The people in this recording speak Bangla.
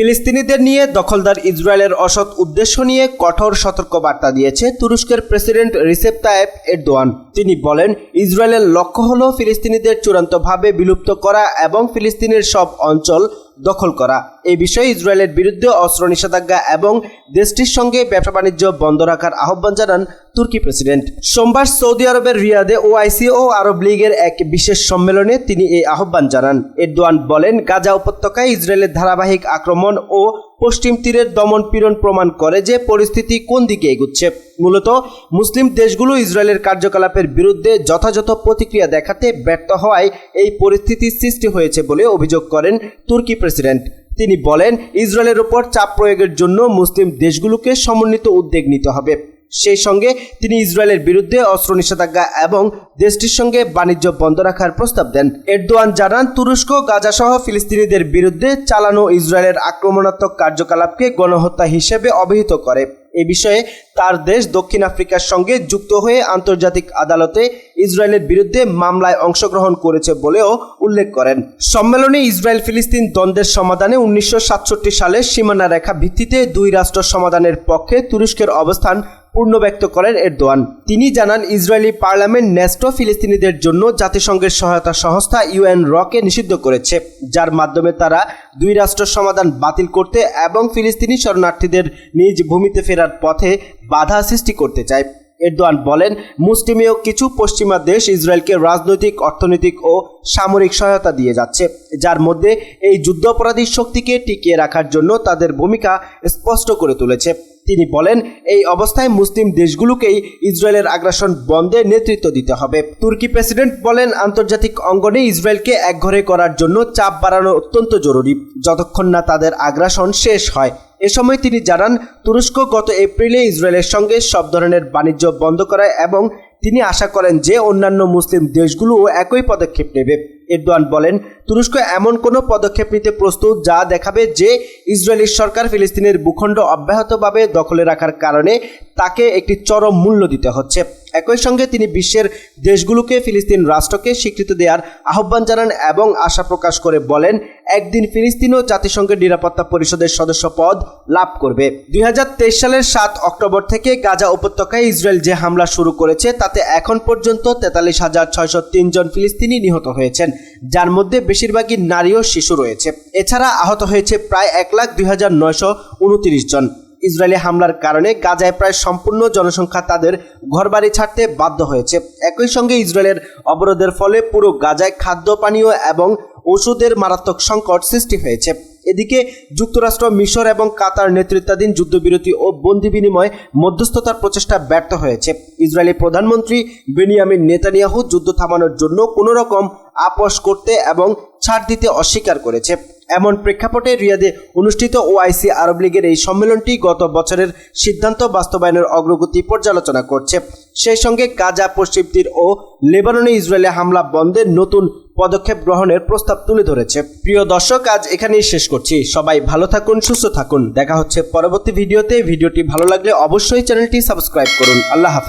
ফিলিস্তিনিদের নিয়ে দখলদার ইসরায়েলের অসৎ উদ্দেশ্য নিয়ে কঠোর সতর্কবার্তা দিয়েছে তুরস্কের প্রেসিডেন্ট রিসেপ তাইয়েপ এরদোয়ান। তিনি বলেন, ইসরায়েলের লক্ষ্য হল ফিলিস্তিনিদের চূড়ান্তভাবে বিলুপ্ত করা এবং ফিলিস্তিনের সব অঞ্চল দখল করা। এই বিষয়ে ইসরায়েলের বিরুদ্ধে অস্ত্র নিষেধাজ্ঞা এবং দেশটির সঙ্গে ব্যবসা বাণিজ্য বন্ধ রাখার আহ্বান জানান তুর্কি প্রেসিডেন্ট। সোমবার সৌদি আরবের রিয়াদে ওআইসি ও আরব লীগের এক বিশেষ সম্মেলনে তিনি এই আহ্বান জানান। এরদোয়ান বলেন, গাজা উপত্যকায় ইসরায়েলের ধারাবাহিক আক্রমণ ও পশ্চিম তীরের দমন-পীড়ন প্রমাণ করে যে পরিস্থিতি কোন দিকে এগুচ্ছে। মূলত মুসলিম দেশগুলো ইসরায়েলের কার্যকলাপের বিরুদ্ধে যথাযথ প্রতিক্রিয়া দেখাতে ব্যর্থ হওয়ায় এই পরিস্থিতির সৃষ্টি হয়েছে বলে অভিযোগ করেন তুর্কি প্রেসিডেন্ট। তিনি বলেন, ইসরায়েলের উপর চাপ প্রয়োগের জন্য মুসলিম দেশগুলোকে সমন্বিত উদ্যোগ নিতে হবে। সেই সঙ্গে তিনি ইসরায়েলের বিরুদ্ধে অস্ত্র নিষেধাজ্ঞা এবং দেশটির সঙ্গে বাণিজ্য বন্ধ রাখার প্রস্তাব দেন। এরদোয়ান জানান, তুরস্ক গাজা সহ ফিলিস্তিনিদের বিরুদ্ধে চালানো ইসরায়েলের আক্রমণাত্মক কার্যকলাপকে গণহত্যা হিসেবে অভিহিত করে। এ বিষয়ে তার দেশ দক্ষিণ আফ্রিকার সঙ্গে যুক্ত হয়ে আন্তর্জাতিক আদালতে ইসরায়েলের বিরুদ্ধে মামলায় অংশগ্রহণ করেছে বলেও উল্লেখ করেন। সম্মেলনে ইসরায়েল ফিলিস্তিন দ্বন্দ্বের সমাধানে 1967 সালের সীমানা রেখা ভিত্তিতে দুই রাষ্ট্র সমাধানের পক্ষে তুরস্কের অবস্থান পূর্ণ ব্যক্ত করেন এরদোয়ান। তিনি জানান, ইসরায়েলি পার্লামেন্ট ন্যাটো ফিলিস্তিনিদের জন্য জাতিসংঘের সহায়তা সংস্থা ইউএনরকে নিষিদ্ধ করেছে, যার মাধ্যমে তারা দুই রাষ্ট্র সমাধান বাতিল করতে এবং ফিলিস্তিনি শরণার্থীদের নিজ ভূমিতে ফেরার পথে বাধা সৃষ্টি করতে চায়। এরদোয়ান বলেন, মুসলিমীয় কিছু পশ্চিমা দেশ ইসরায়েলকে রাজনৈতিক, অর্থনৈতিক ও সামরিক সহায়তা দিয়ে যাচ্ছে, যার মধ্যে এই যুদ্ধাপরাধী শক্তিকে টিকিয়ে রাখার জন্য তাদের ভূমিকা স্পষ্ট করে তুলেছে। তিনি বলেন, এই অবস্থায় মুসলিম দেশগুলোকেই ইসরায়েলের আগ্রাসন বন্ধে নেতৃত্ব দিতে হবে। তুর্কি প্রেসিডেন্ট বলেন, আন্তর্জাতিক অঙ্গনে ইসরায়েলকে একঘরে করার জন্য চাপ বাড়ানো অত্যন্ত জরুরি, যতক্ষণ না তাদের আগ্রাসন শেষ হয়। এ সময় তিনি জানান, তুরস্ক গত এপ্রিলে ইসরায়েলের সঙ্গে সব ধরনের বাণিজ্য বন্ধ করায় এবং তিনি আশা করেন যে অন্যান্য মুসলিম দেশগুলোও একই পদক্ষেপ নেবে। এরদোয়ান বলেন, তুরস্ক এমন কোনো পদক্ষেপ নিতে প্রস্তুত যা দেখাবে যে ইসরায়েলি সরকার ফিলিস্তিনের ভূখণ্ড অব্যাহতভাবে দখলে রাখার কারণে তাকে একটি চরম মূল্য দিতে হচ্ছে। একই সঙ্গে তিনি বিশ্বের দেশগুলোকে ফিলিস্তিন রাষ্ট্রকে স্বীকৃতি দেওয়ার আহ্বান জানান এবং আশা প্রকাশ করে বলেন, একদিন ফিলিস্তিনও জাতিসংঘের নিরাপত্তা পরিষদের সদস্য পদ লাভ করবে। 2023 সালের 7 অক্টোবর থেকে গাজা উপত্যকায় ইসরায়েল যে হামলা শুরু করেছে তাতে এখন পর্যন্ত 43,603 জন ফিলিস্তিনি নিহত হয়েছেন, যার মধ্যে বেশিরভাগই নারী ও শিশু রয়েছে। এছাড়া আহত হয়েছে প্রায় 1,02,929 জন। ইসরায়েলি হামলার কারণে গাজায় প্রায় সম্পূর্ণ জনসংখ্যা তাদের ঘরবাড়ি ছাড়তে বাধ্য হয়েছে। একই সঙ্গে ইসরায়েলের অবরোধের ফলে পুরো গাজায় খাদ্য, পানীয় এবং ওষুধের মারাত্মক সংকট সৃষ্টি হয়েছে। এদিকে যুক্তরাষ্ট্র, মিশর এবং কাতার নেতৃত্বাধীন যুদ্ধবিরতি ও বন্দি বিনিময় মধ্যস্থতার প্রচেষ্টা ব্যর্থ হয়েছে। ইসরায়েলি প্রধানমন্ত্রী বেনিয়ামিন নেতানিয়াহু যুদ্ধ থামানোর জন্য কোনো রকম আপোষ করতে এবং ছাড় দিতে অস্বীকার করেছে। এমন প্রেক্ষাপটে রিয়াদে অনুষ্ঠিত ওআইসি আরব লীগের এই সম্মেলনটি গত বছরের সিদ্ধান্ত বাস্তবায়নের অগ্রগতি পর্যালোচনা করছে। সেই সঙ্গে গাজা, পশ্চিম তীর ও লেবাননে ইসরায়েলি হামলা বন্ধের নতুন পদক্ষেপ গ্রহণের প্রস্তাব তুলে ধরেছে। প্রিয় দর্শক, আজ এখানেই শেষ করছি। সবাই ভালো থাকুন, সুস্থ থাকুন। দেখা হচ্ছে পরবর্তী ভিডিওতে। ভিডিওটি ভালো লাগলে অবশ্যই চ্যানেলটি সাবস্ক্রাইব করুন। আল্লাহ হাফেজ।